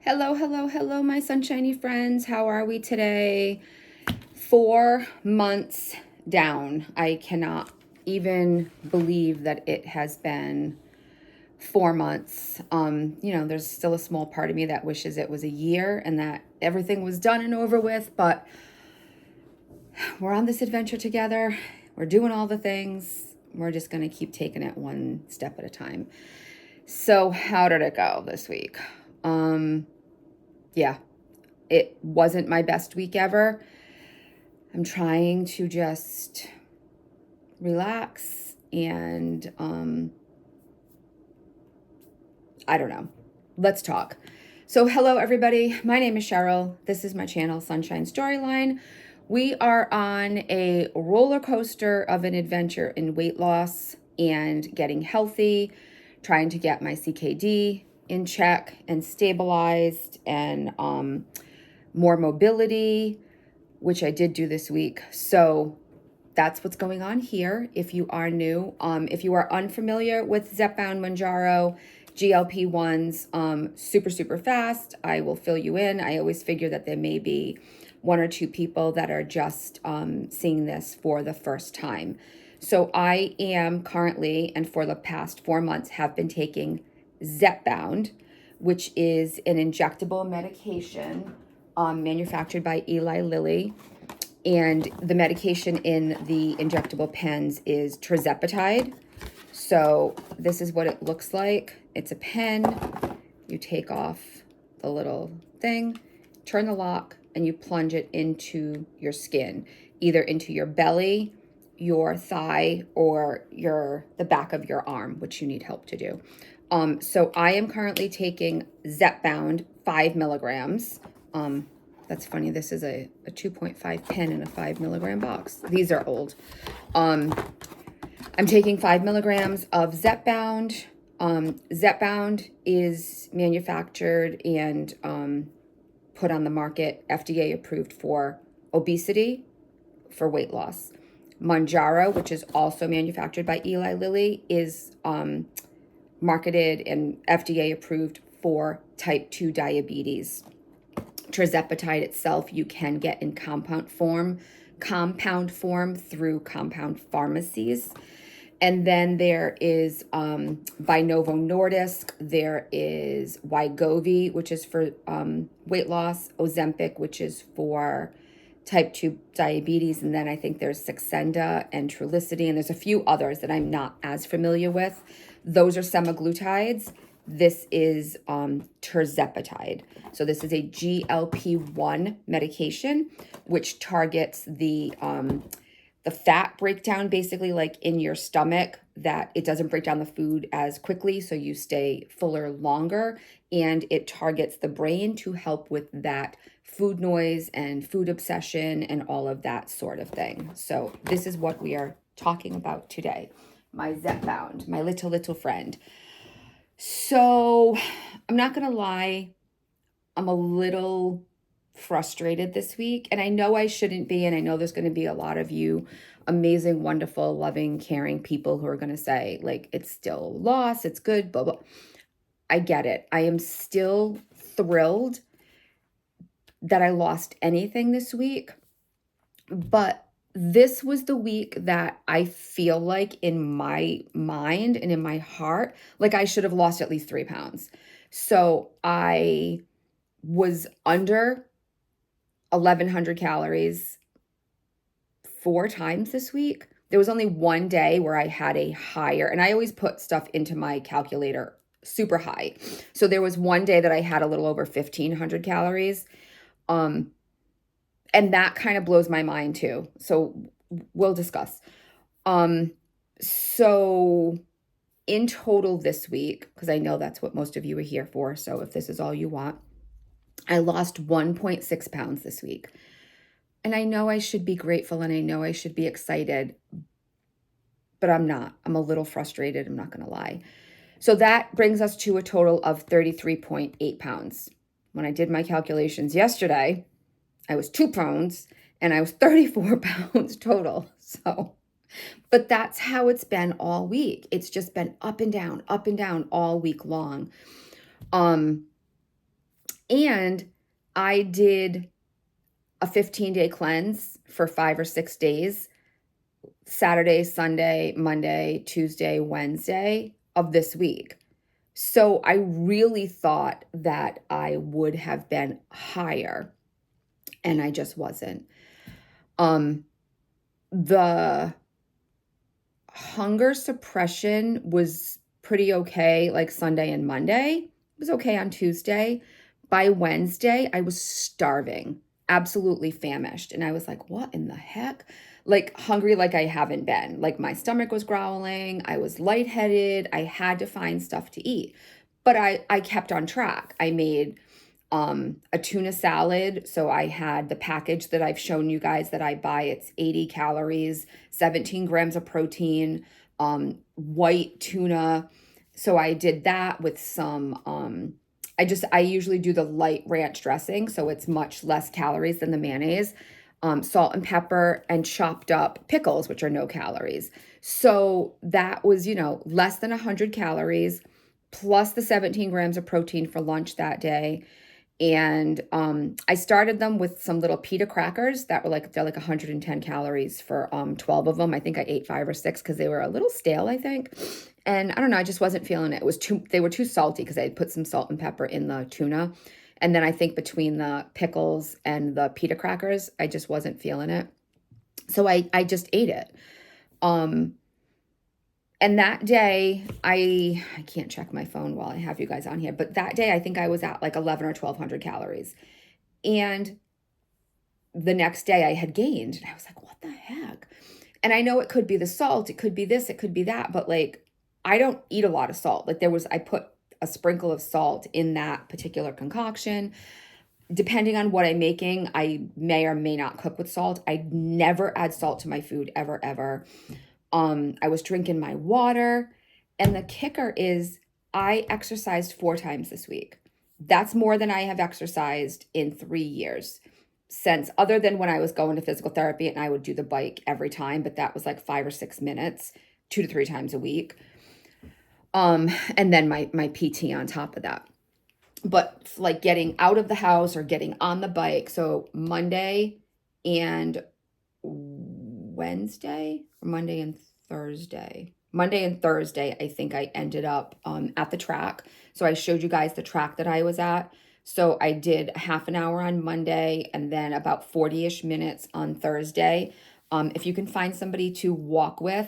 Hello, hello, hello, my sunshiny friends. How are we today? 4 months down. I cannot even believe that it has been 4 months. There's still a small part of me that wishes it was a year and that everything was done and over with, but we're on this adventure together. We're doing all the things. We're just going to keep taking it one step at a time. So, how did it go this week? Yeah, it wasn't my best week ever. I'm trying to just relax and I don't know. Let's talk. So hello everybody. My name is Cheryl. This is my channel Sunshine Storyline. We are on a roller coaster of an adventure in weight loss and getting healthy, trying to get my CKD in check and stabilized and more mobility, which I did do this week. So that's what's going on here. If you are new, if you are unfamiliar with Zepbound, Manjaro, GLP-1s, super, super fast, I will fill you in. I always figure that there may be one or two people that are just seeing this for the first time. So I am currently, and for the past 4 months, have been taking Zepbound, which is an injectable medication manufactured by Eli Lilly. And the medication in the injectable pens is tirzepatide. So this is what it looks like. It's a pen. You take off the little thing, turn the lock, and you plunge it into your skin, either into your belly, your thigh, or the back of your arm, which you need help to do. So I am currently taking Zepbound 5 milligrams. That's funny. This is a 2.5 pen in a 5 milligram box. These are old. I'm taking 5 milligrams of Zepbound. Zepbound is manufactured and put on the market, FDA approved for obesity, for weight loss. Manjaro, which is also manufactured by Eli Lilly, is marketed and FDA approved for type 2 diabetes. Tirzepatide itself you can get in compound form through compound pharmacies. And then there is by Novo Nordisk, there is Wegovy, which is for weight loss, Ozempic, which is for type 2 diabetes, and then I think there's Saxenda and Trulicity, and there's a few others that I'm not as familiar with. Those are semaglutides. This is tirzepatide. So this is a GLP-1 medication, which targets the fat breakdown, basically like in your stomach, that it doesn't break down the food as quickly, so you stay fuller longer, and it targets the brain to help with that food noise and food obsession and all of that sort of thing. So this is what we are talking about today. My Zepbound, my little friend. So I'm not gonna lie, I'm a little frustrated this week, and I know I shouldn't be, and I know there's going to be a lot of you amazing, wonderful, loving, caring people who are going to say, like, it's still loss, it's good, blah, blah. I get it. I am still thrilled that I lost anything this week, but this was the week that I feel like in my mind and in my heart, like I should have lost at least 3 pounds. So I was under 1,100 calories 4 times this week. There was only one day where I had a higher, and I always put stuff into my calculator super high. So there was one day that I had a little over 1,500 calories. And that kind of blows my mind too. So we'll discuss. So in total this week, because I know that's what most of you are here for, so if this is all you want, I lost 1.6 pounds this week. And I know I should be grateful and I know I should be excited, but I'm not. I'm a little frustrated, I'm not going to lie. So that brings us to a total of 33.8 pounds. When I did my calculations yesterday, I was 2 pounds and I was 34 pounds total. So, but that's how it's been all week. It's just been up and down all week long. And I did a 15-day cleanse for 5 or 6 days, Saturday, Sunday, Monday, Tuesday, Wednesday of this week. So I really thought that I would have been higher, and I just wasn't. The hunger suppression was pretty okay, like Sunday and Monday. It was okay on Tuesday. By Wednesday, I was starving, absolutely famished. And I was like, what in the heck? Like hungry like I haven't been. Like my stomach was growling. I was lightheaded. I had to find stuff to eat. But I kept on track. I made a tuna salad. So I had the package that I've shown you guys that I buy. It's 80 calories, 17 grams of protein, white tuna. So I did that with some, I usually do the light ranch dressing. So it's much less calories than the mayonnaise, salt and pepper, and chopped up pickles, which are no calories. So that was, less than 100 calories plus the 17 grams of protein for lunch that day. And I started them with some little pita crackers that were they're like 110 calories for 12 of them. I think I ate 5 or 6 because they were a little stale, I think. And I don't know, I just wasn't feeling it. They were too salty because I had put some salt and pepper in the tuna. And then I think between the pickles and the pita crackers, I just wasn't feeling it. So I just ate it. And that day, I can't check my phone while I have you guys on here, but that day I think I was at like 11 or 1200 calories. And the next day I had gained, and I was like, what the heck? And I know it could be the salt, it could be this, it could be that, but like I don't eat a lot of salt. Like I put a sprinkle of salt in that particular concoction. Depending on what I'm making, I may or may not cook with salt. I never add salt to my food, ever, ever. I was drinking my water. And the kicker is I exercised 4 times this week. That's more than I have exercised in 3 years since, other than when I was going to physical therapy and I would do the bike every time, but that was like 5 or 6 minutes, 2 to 3 times a week. And then my PT on top of that. But like getting out of the house or getting on the bike. So Monday and Wednesday, or Monday and Thursday, I think I ended up at the track. So I showed you guys the track that I was at. So I did half an hour on Monday and then about 40-ish minutes on Thursday. If you can find somebody to walk with,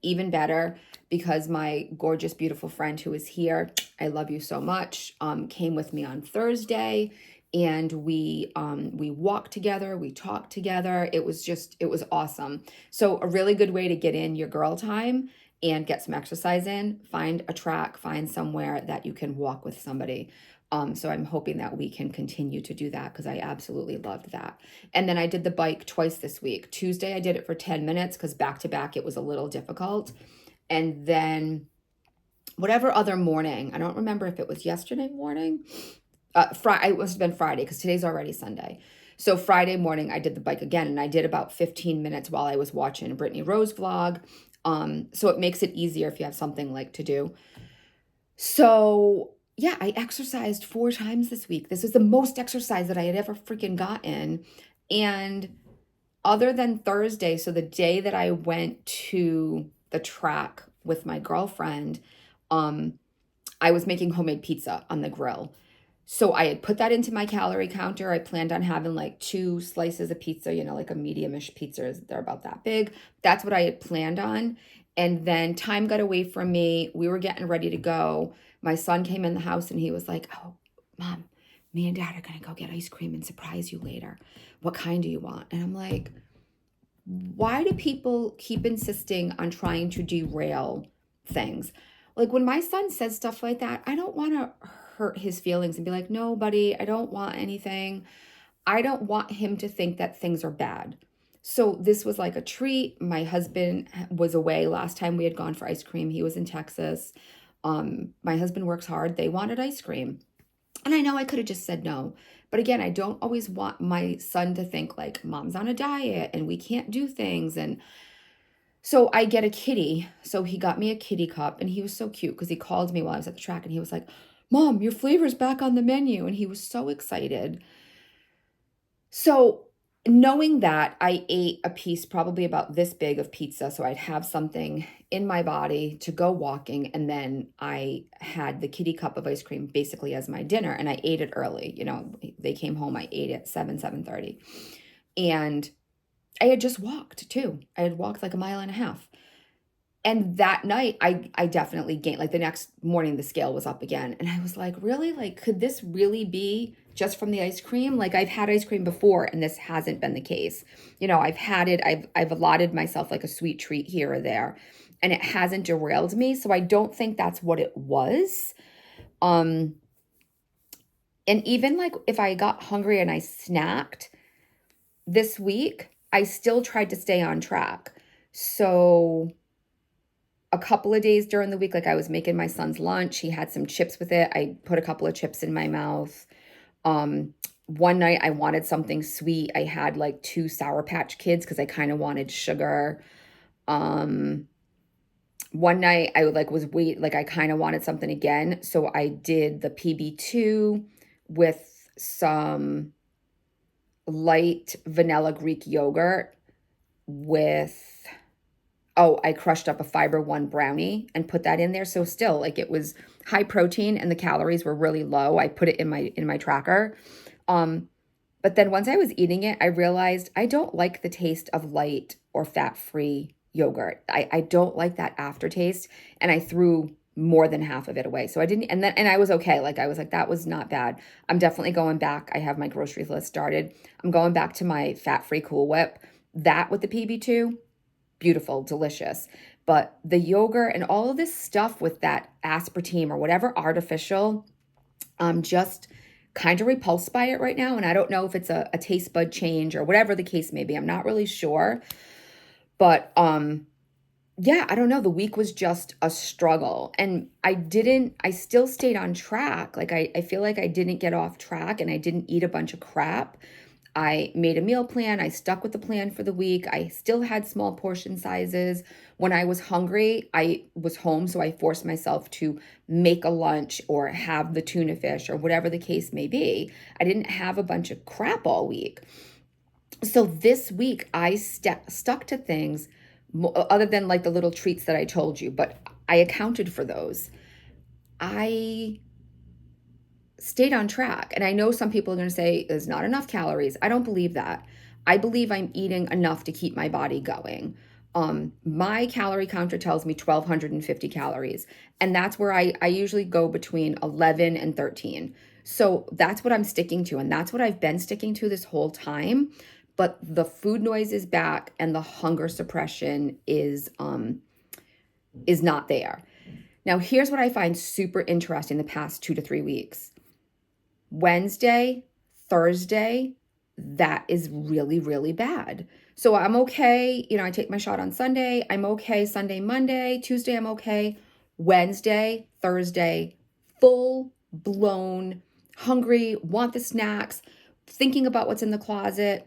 even better, because my gorgeous, beautiful friend who is here, I love you so much, came with me on Thursday. And we walked together, we talked together. It was awesome. So a really good way to get in your girl time and get some exercise in, find a track, find somewhere that you can walk with somebody. So I'm hoping that we can continue to do that because I absolutely loved that. And then I did the bike twice this week. Tuesday, I did it for 10 minutes because back to back, it was a little difficult. And then whatever other morning, I don't remember if it was yesterday morning, Friday, it must have been Friday because today's already Sunday. So Friday morning, I did the bike again, and I did about 15 minutes while I was watching a Brittany Rose vlog. So it makes it easier if you have something like to do. So yeah, I exercised 4 times this week. This is the most exercise that I had ever freaking gotten. And other than Thursday, so the day that I went to the track with my girlfriend, I was making homemade pizza on the grill. So I had put that into my calorie counter. I planned on having like 2 slices of pizza, like a medium-ish pizza. They're about that big. That's what I had planned on. And then time got away from me. We were getting ready to go. My son came in the house and he was like, oh, Mom, me and Dad are going to go get ice cream and surprise you later. What kind do you want? And I'm like, why do people keep insisting on trying to derail things? Like when my son says stuff like that, I don't want to hurt his feelings and be like, no, buddy, I don't want anything. I don't want him to think that things are bad. So this was like a treat. My husband was away last time we had gone for ice cream. He was in Texas. My husband works hard. They wanted ice cream. And I know I could have just said no. But again, I don't always want my son to think like Mom's on a diet and we can't do things. And so I get a kitty. So he got me a kitty cup and he was so cute because he called me while I was at the track and he was like, Mom, your flavor's back on the menu. And he was so excited. So, knowing that, I ate a piece probably about this big of pizza, so I'd have something in my body to go walking, and then I had the kitty cup of ice cream basically as my dinner, and I ate it early. They came home, I ate at 7:30. And I had just walked too. I had walked like a mile and a half. And that night, I definitely gained, like the next morning, the scale was up again. And I was like, really? Like, could this really be just from the ice cream? Like, I've had ice cream before, and this hasn't been the case. I've had it, I've allotted myself like a sweet treat here or there, and it hasn't derailed me. So I don't think that's what it was. Um, and even like if I got hungry and I snacked this week, I still tried to stay on track. So a couple of days during the week, like I was making my son's lunch. He had some chips with it. I put a couple of chips in my mouth. One night I wanted something sweet. I had like two Sour Patch Kids because I kind of wanted sugar. One night I like I kind of wanted something again. So I did the PB2 with some light vanilla Greek yogurt with I crushed up a Fiber One brownie and put that in there. So still, like, it was high protein and the calories were really low. I put it in my tracker. But then once I was eating it, I realized I don't like the taste of light or fat-free yogurt. I don't like that aftertaste, and I threw more than half of it away. So I didn't, and I was okay. Like, I was like, that was not bad. I'm definitely going back. I have my groceries list started. I'm going back to my fat-free Cool Whip. That with the PB2, beautiful, delicious. But the yogurt and all of this stuff with that aspartame or whatever artificial, I'm just kind of repulsed by it right now. And I don't know if it's a taste bud change or whatever the case may be. I'm not really sure. But yeah, I don't know. The week was just a struggle. And I still stayed on track. Like I feel like I didn't get off track and I didn't eat a bunch of crap. I made a meal plan. I stuck with the plan for the week. I still had small portion sizes. When I was hungry, I was home, so I forced myself to make a lunch or have the tuna fish or whatever the case may be. I didn't have a bunch of crap all week. So this week, I stuck to things other than like the little treats that I told you, but I accounted for those. I stayed on track. And I know some people are going to say there's not enough calories. I don't believe that. I believe I'm eating enough to keep my body going. My calorie counter tells me 1,250 calories, and that's where I usually go between 11 and 13. So that's what I'm sticking to, and that's what I've been sticking to this whole time. But the food noise is back, and the hunger suppression is not there. Now, here's what I find super interesting the past 2 to 3 weeks. Wednesday, Thursday, that is really, really bad. So I'm okay. I take my shot on Sunday. I'm okay Sunday, Monday, Tuesday, I'm okay. Wednesday, Thursday, full blown hungry, want the snacks, thinking about what's in the closet.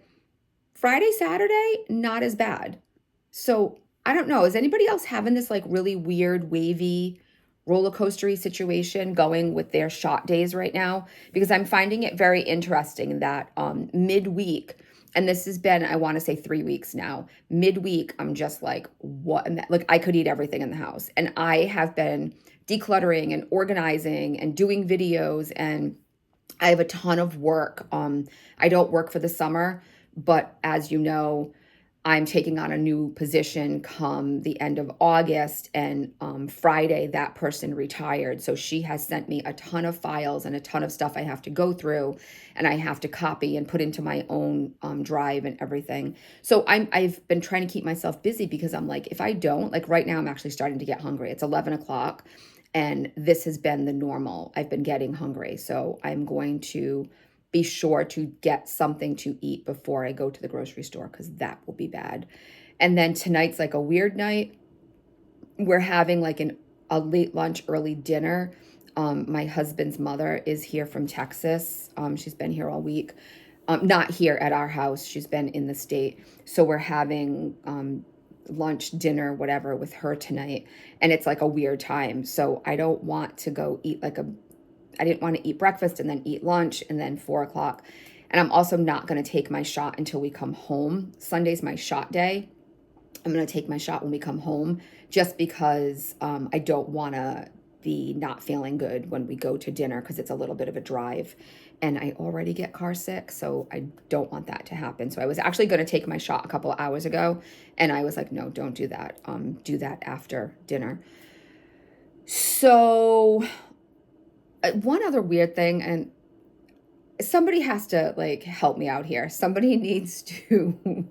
Friday, Saturday, not as bad. So I don't know. Is anybody else having this like really weird, wavy, roller coastery situation going with their shot days right now? Because I'm finding it very interesting that midweek, and this has been, I want to say 3 weeks now, midweek, I'm just like, what? Like, I could eat everything in the house. And I have been decluttering and organizing and doing videos, and I have a ton of work. I don't work for the summer, but as you know, I'm taking on a new position come the end of August, and Friday that person retired. So she has sent me a ton of files and a ton of stuff I have to go through, and I have to copy and put into my own drive and everything. So I've been trying to keep myself busy because I'm like, if I don't, like right now, I'm actually starting to get hungry. It's 11 o'clock, and this has been the normal. I've been getting hungry, so I'm going to be sure to get something to eat before I go to the grocery store because that will be bad. And then tonight's like a weird night. We're having like a late lunch, early dinner. My husband's mother is here from Texas. She's been here all week. Not here at our house. She's been in the state. So we're having lunch, dinner, whatever with her tonight. And it's like a weird time. So I don't want to go eat like I didn't want to eat breakfast and then eat lunch and then 4 o'clock. And I'm also not going to take my shot until we come home. Sunday's my shot day. I'm going to take my shot when we come home just because I don't want to be not feeling good when we go to dinner because it's a little bit of a drive and I already get car sick. So I don't want that to happen. So I was actually going to take my shot a couple of hours ago and I was like, no, don't do that. Do that after dinner. So one other weird thing, and somebody has to like help me out here. Somebody needs to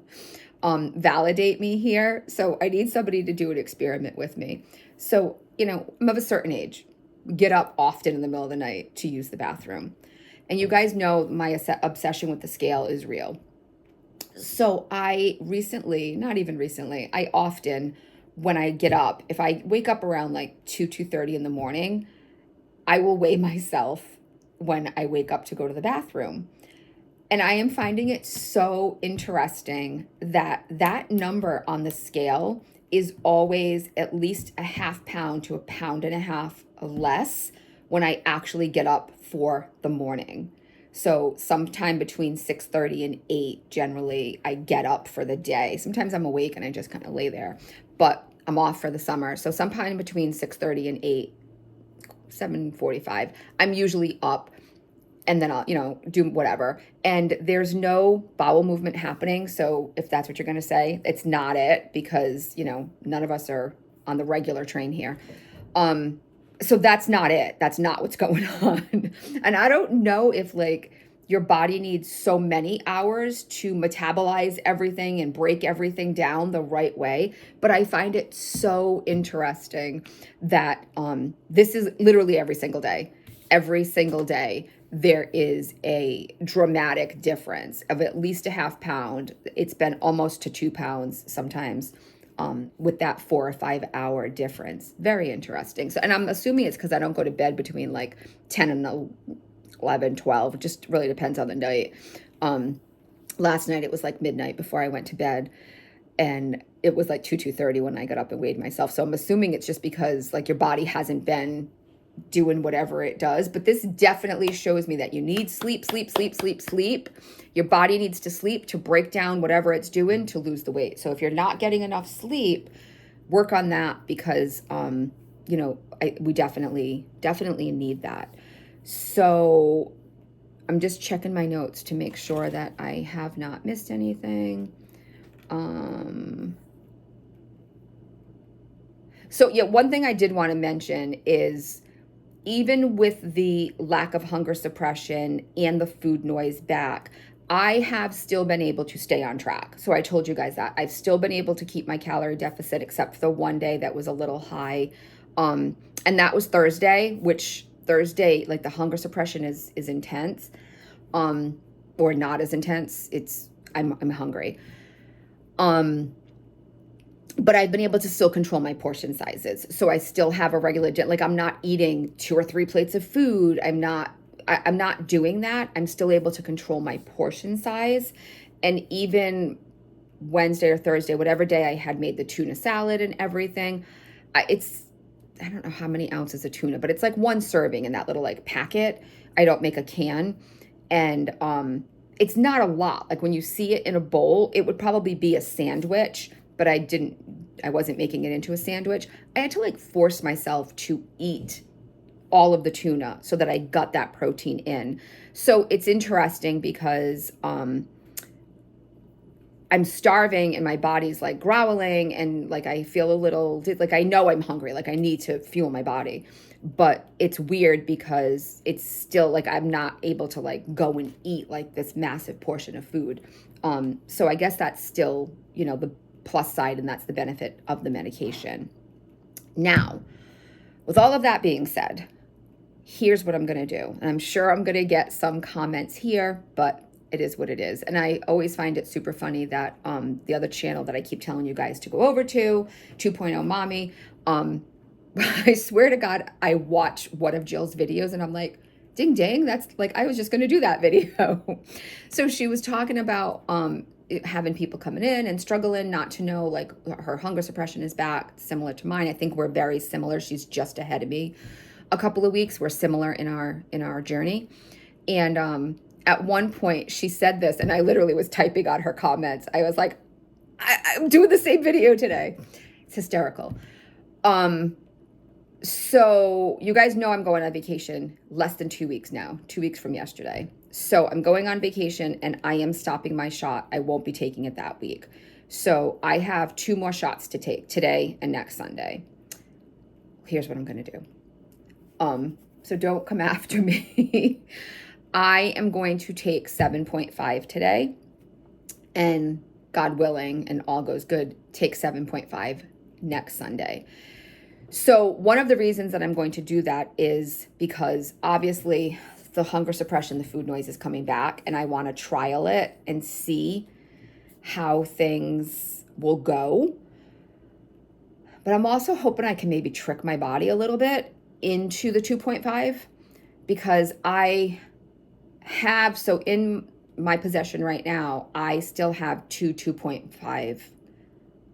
validate me here. So I need somebody to do an experiment with me. So, I'm of a certain age, get up often in the middle of the night to use the bathroom. And you guys know my obsession with the scale is real. So I often, when I get up, if I wake up around like 2:30 in the morning, I will weigh myself when I wake up to go to the bathroom. And I am finding it so interesting that that number on the scale is always at least a half pound to a pound and a half less when I actually get up for the morning. So sometime between 6:30 and 8, generally, I get up for the day. Sometimes I'm awake and I just kind of lay there, but I'm off for the summer. So sometime between 6:30 and 8, 7:45, I'm usually up. And then I'll, do whatever. And there's no bowel movement happening. So if that's what you're going to say, it's not it because, none of us are on the regular train here. So that's not it. That's not what's going on. And I don't know if like your body needs so many hours to metabolize everything and break everything down the right way. But I find it so interesting that this is literally every single day. Every single day, there is a dramatic difference of at least a half pound. It's been almost to 2 pounds sometimes with that 4 or 5 hour difference. Very interesting. So, and I'm assuming it's because I don't go to bed between like 10 and 11, 12. It just really depends on the night. Last night, it was like midnight before I went to bed. And it was like 2:30 when I got up and weighed myself. So I'm assuming it's just because like your body hasn't been doing whatever it does. But this definitely shows me that you need sleep. Your body needs to sleep to break down whatever it's doing to lose the weight. So if you're not getting enough sleep, work on that because, we definitely need that. So I'm just checking my notes to make sure that I have not missed anything. So yeah, one thing I did want to mention is even with the lack of hunger suppression and the food noise back, I have still been able to stay on track. So I told you guys that I've still been able to keep my calorie deficit except for the one day that was a little high. And that was Thursday, which Thursday, like the hunger suppression is intense, or not as intense. I'm hungry. But I've been able to still control my portion sizes. So I still have a regular, like I'm not eating 2 or 3 plates of food. I'm not doing that. I'm still able to control my portion size. And even Wednesday or Thursday, whatever day I had made the tuna salad and everything, I don't know how many ounces of tuna, but it's like 1 serving in that little like packet. I don't make a can. And it's not a lot. Like when you see it in a bowl, it would probably be a sandwich, but I wasn't making it into a sandwich. I had to like force myself to eat all of the tuna so that I got that protein in. So it's interesting because I'm starving and my body's like growling and like I feel a little, like I know I'm hungry, like I need to fuel my body. But it's weird because it's still like I'm not able to like go and eat like this massive portion of food. So I guess that's still, the plus side, and that's the benefit of the medication. Now, with all of that being said, here's what I'm going to do. And I'm sure I'm going to get some comments here, but it is what it is. And I always find it super funny that the other channel that I keep telling you guys to go over to, 2.0 Mommy, I swear to God, I watch one of Jill's videos and I'm like, ding dang, that's like, I was just going to do that video. So she was talking about having people coming in and struggling not to know, like her hunger suppression is back, similar to mine. I think we're very similar. She's just ahead of me. a couple of weeks. We're similar in our journey. And at one point she said this, and I literally was typing on her comments. I was like, I'm doing the same video today. It's hysterical. So you guys know I'm going on vacation less than 2 weeks now, 2 weeks from yesterday. So I'm going on vacation and I am stopping my shot. I won't be taking it that week. So I have 2 more shots to take, today and next Sunday. Here's what I'm going to do. So don't come after me. I am going to take 7.5 today, and God willing, and all goes good, take 7.5 next Sunday. So one of the reasons that I'm going to do that is because obviously the hunger suppression, the food noise is coming back, and I want to trial it and see how things will go. But I'm also hoping I can maybe trick my body a little bit into the 2.5, because I have, so in my possession right now, I still have 2.5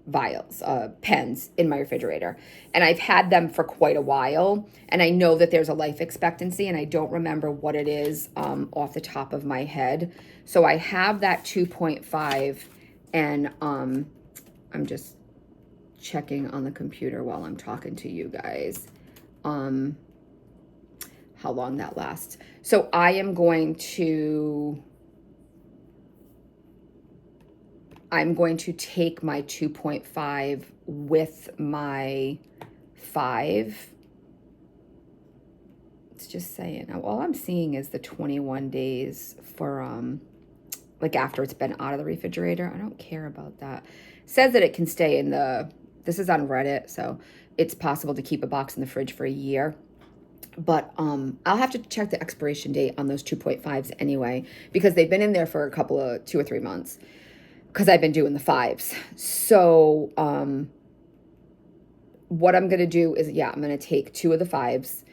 vials, pens in my refrigerator, and I've had them for quite a while, and I know that there's a life expectancy, and I don't remember what it is off the top of my head. So I have that 2.5, and I'm just checking on the computer while I'm talking to you guys how long that lasts. So I am going to take my 2.5 with my 5. It's just saying, all I'm seeing is the 21 days for, like after it's been out of the refrigerator. I don't care about that. It says that it can stay in this is on Reddit, so it's possible to keep a box in the fridge for a year. But I'll have to check the expiration date on those 2.5s anyway, because they've been in there for 2 or 3 months, because I've been doing the 5s. So what I'm going to do is, I'm going to take 2 of the 5s.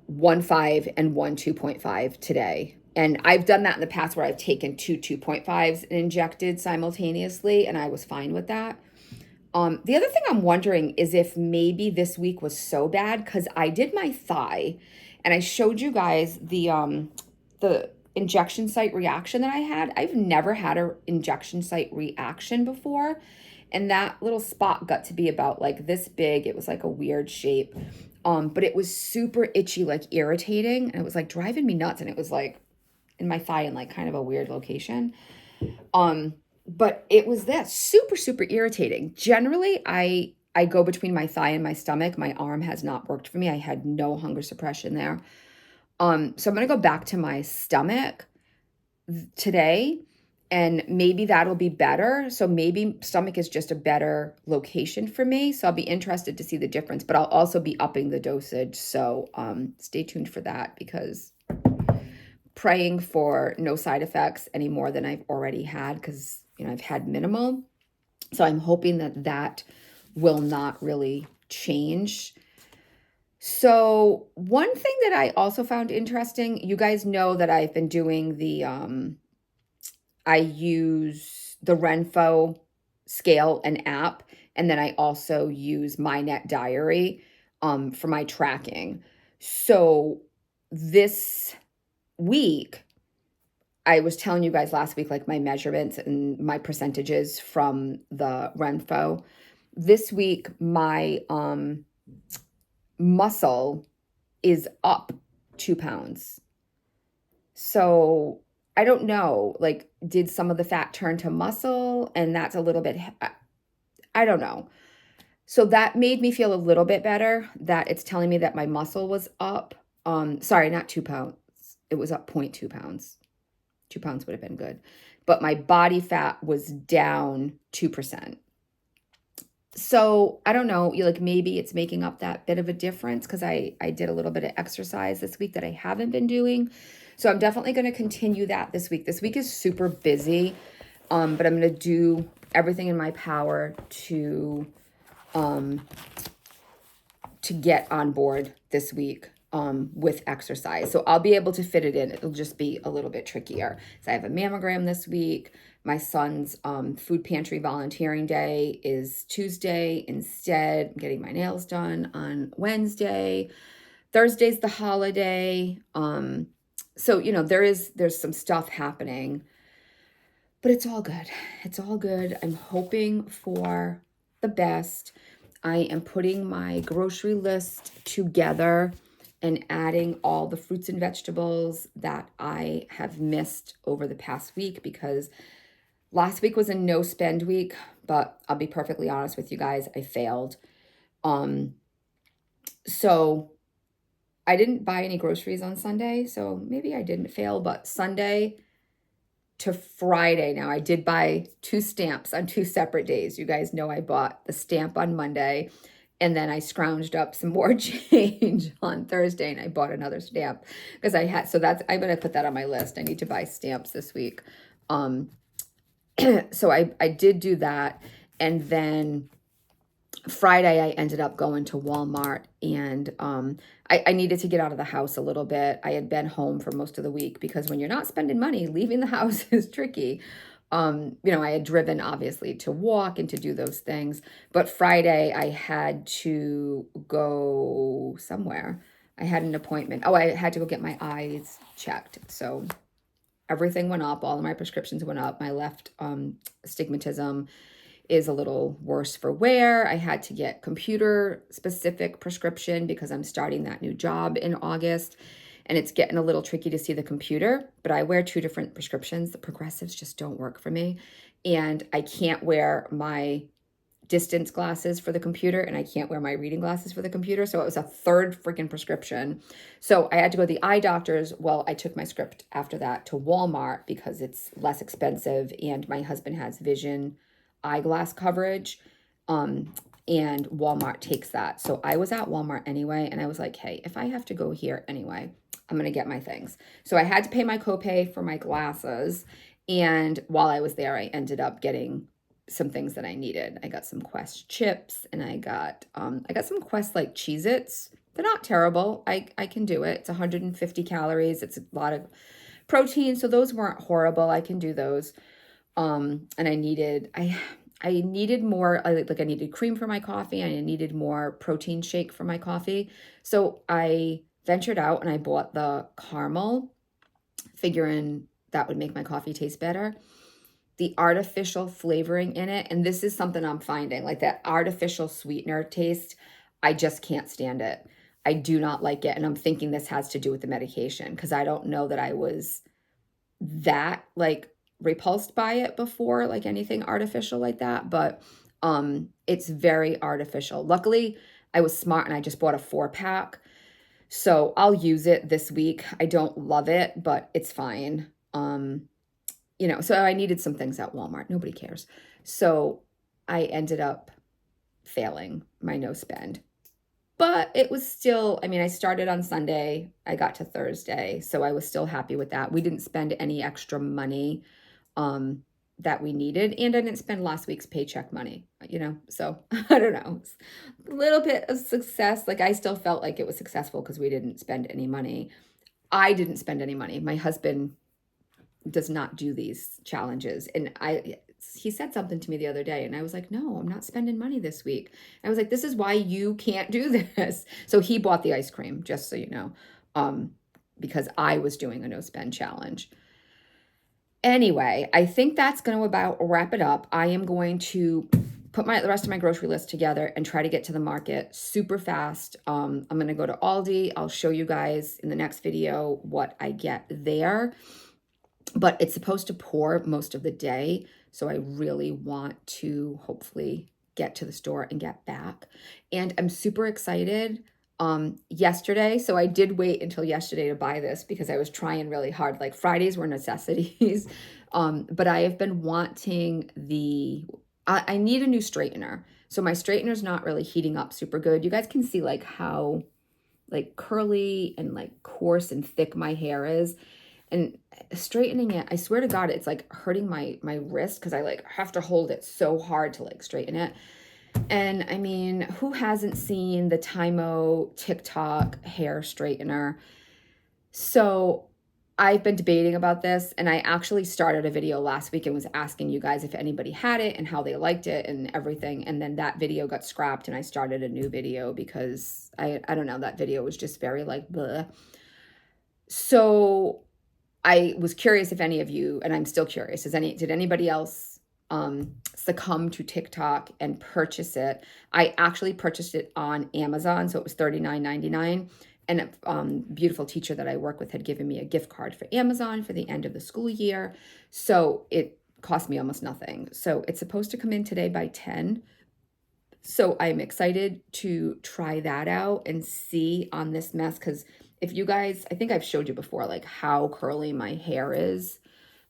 One 5 and one 2.5 today. And I've done that in the past where I've taken 2 2.5s and injected simultaneously, and I was fine with that. The other thing I'm wondering is if maybe this week was so bad, because I did my thigh and I showed you guys the injection site reaction that I had. I've never had an injection site reaction before. And that little spot got to be about like this big. It was like a weird shape. But it was super itchy, like irritating. And it was like driving me nuts. And it was like in my thigh in like kind of a weird location. But it was that super, super irritating. Generally, I go between my thigh and my stomach. My arm has not worked for me. I had no hunger suppression there. So I'm going to go back to my stomach today, and maybe that'll be better. So maybe stomach is just a better location for me. So I'll be interested to see the difference, but I'll also be upping the dosage. So stay tuned for that, because praying for no side effects any more than I've already had, because I've had minimal. So I'm hoping that will not really change. So one thing that I also found interesting, you guys know that I've been doing I use the Renpho scale and app, and then I also use my Net Diary for my tracking. So this week, I was telling you guys last week, like my measurements and my percentages from the Renpho. This week, my muscle is up 2 pounds. So I don't know, like, did some of the fat turn to muscle? And that's a little bit, I don't know. So that made me feel a little bit better, that it's telling me that my muscle was up. Sorry, not 2 pounds. It was up 0.2 pounds. 2 pounds would have been good. But my body fat was down 2%. So I don't know, like maybe it's making up that bit of a difference, because I did a little bit of exercise this week that I haven't been doing. So I'm definitely going to continue that this week. This week is super busy, but I'm going to do everything in my power to get on board this week with exercise. So I'll be able to fit it in. It'll just be a little bit trickier. So I have a mammogram this week. My son's food pantry volunteering day is Tuesday instead. I'm getting my nails done on Wednesday. Thursday's the holiday. So, you know, there's some stuff happening, but it's all good. It's all good. I'm hoping for the best. I am putting my grocery list together and adding all the fruits and vegetables that I have missed over the past week, because last week was a no spend week, but I'll be perfectly honest with you guys, I failed. So I didn't buy any groceries on Sunday, so maybe I didn't fail, but Sunday to Friday now, I did buy 2 stamps on 2 separate days. You guys know I bought the stamp on Monday, and then I scrounged up some more change on Thursday, and I bought another stamp because I had, so that's, I'm going to put that on my list. I need to buy stamps this week. So I did do that. And then Friday, I ended up going to Walmart, and I needed to get out of the house a little bit. I had been home for most of the week because when you're not spending money, leaving the house is tricky. You know, I had driven obviously to walk and to do those things, but Friday I had to go somewhere. I had an appointment. Oh, I had to go get my eyes checked. So everything went up. All of my prescriptions went up. My left astigmatism is a little worse for wear. I had to get computer specific prescription because I'm starting that new job in August, and it's getting a little tricky to see the computer, but I wear 2 different prescriptions. The progressives just don't work for me, and I can't wear my distance glasses for the computer, and I can't wear my reading glasses for the computer. So it was a 3rd freaking prescription. So I had to go to the eye doctor's. Well, I took my script after that to Walmart because it's less expensive, and my husband has vision eyeglass coverage, and Walmart takes that. So I was at Walmart anyway, and I was like, hey, if I have to go here anyway, I'm going to get my things. So I had to pay my copay for my glasses, and while I was there, I ended up getting some things that I needed. I got some Quest chips, and I got some Quest like Cheez-Its. They're not terrible. I can do it. It's 150 calories. It's a lot of protein, so those weren't horrible. I can do those. And I needed more, like I needed cream for my coffee. I needed more protein shake for my coffee. So I ventured out and I bought the caramel, figuring that would make my coffee taste better. The artificial flavoring in it, and this is something I'm finding, like that artificial sweetener taste, I just can't stand it. I do not like it. And I'm thinking this has to do with the medication, because I don't know that I was that like repulsed by it before, like anything artificial like that, but it's very artificial. Luckily, I was smart and I just bought a 4-pack. So I'll use it this week. I don't love it, but it's fine. You know, so I needed some things at Walmart. Nobody cares. So I ended up failing my no spend. But it was still, I mean, I started on Sunday, I got to Thursday, so I was still happy with that. We didn't spend any extra money that we needed, and I didn't spend last week's paycheck money, you know? So I don't know. It's a little bit of success. Like I still felt like it was successful because we didn't spend any money. I didn't spend any money. My husband does not do these challenges. And he said something to me the other day, and I was like, no, I'm not spending money this week. I was like, this is why you can't do this. So he bought the ice cream, just so you know, because I was doing a no spend challenge. Anyway, I think that's going to about wrap it up. I am going to put the rest of my grocery list together and try to get to the market super fast. I'm going to go to Aldi. I'll show you guys in the next video what I get there. But it's supposed to pour most of the day, so I really want to hopefully get to the store and get back. And I'm super excited. Yesterday, so I did wait until yesterday to buy this because I was trying really hard. Like Fridays were necessities. But I have been wanting I need a new straightener. So my straightener's not really heating up super good. You guys can see like how like curly and like coarse and thick my hair is. And straightening it, I swear to God, it's like hurting my wrist because I like have to hold it so hard to like straighten it. And I mean, who hasn't seen the Tymo TikTok hair straightener? So I've been debating about this, and I actually started a video last week and was asking you guys if anybody had it and how they liked it and everything. And then that video got scrapped, and I started a new video because I don't know, that video was just very like bleh. So I was curious if any of you, and I'm still curious, did anybody else succumb to TikTok and purchase it? I actually purchased it on Amazon, so it was $39.99. And a beautiful teacher that I work with had given me a gift card for Amazon for the end of the school year. So it cost me almost nothing. So it's supposed to come in today by 10. So I'm excited to try that out and see on this mess, because if you guys, I think I've showed you before, like how curly my hair is.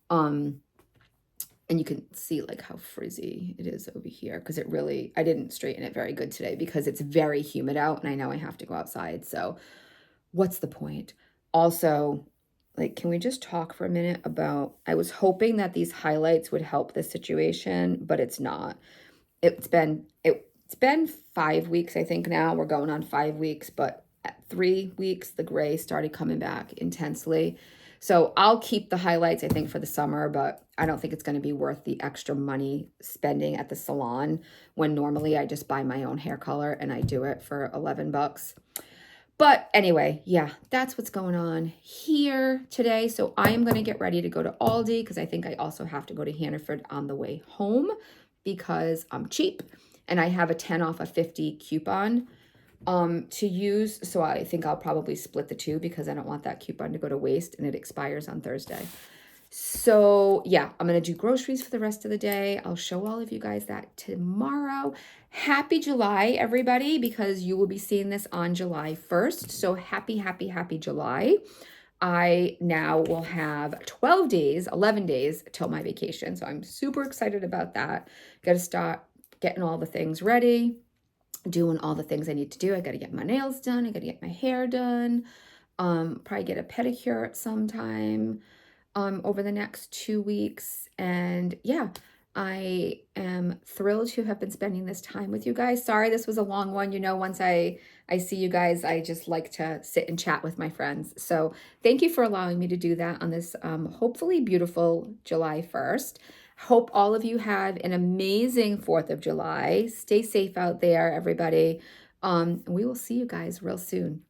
And you can see like how frizzy it is over here, because I didn't straighten it very good today because it's very humid out and I know I have to go outside. So what's the point? Also, like, can we just talk for a minute about, I was hoping that these highlights would help this situation, but it's not. It's been 5 weeks, I think now. We're going on 5 weeks, but at 3 weeks, the gray started coming back intensely. So I'll keep the highlights, I think, for the summer, but I don't think it's going to be worth the extra money spending at the salon when normally I just buy my own hair color and I do it for 11 bucks. But anyway, yeah, that's what's going on here today. So I am going to get ready to go to Aldi because I think I also have to go to Hannaford on the way home because I'm cheap and I have a 10 off a 50 coupon to use. So I think I'll probably split the two because I don't want that coupon to go to waste and it expires on Thursday. So yeah, I'm going to do groceries for the rest of the day. I'll show all of you guys that tomorrow. Happy July, everybody, because you will be seeing this on July 1st. So happy, happy, happy July. I now will have 12 days, 11 days till my vacation. So I'm super excited about that. Got to start getting all the things ready, doing all the things I need to do. I got to get my nails done. I got to get my hair done. Probably get a pedicure at some time over the next 2 weeks. And yeah, I am thrilled to have been spending this time with you guys. Sorry, this was a long one. You know, once I see you guys, I just like to sit and chat with my friends. So thank you for allowing me to do that on this hopefully beautiful July 1st. Hope all of you have an amazing 4th of July. Stay safe out there, everybody. We will see you guys real soon.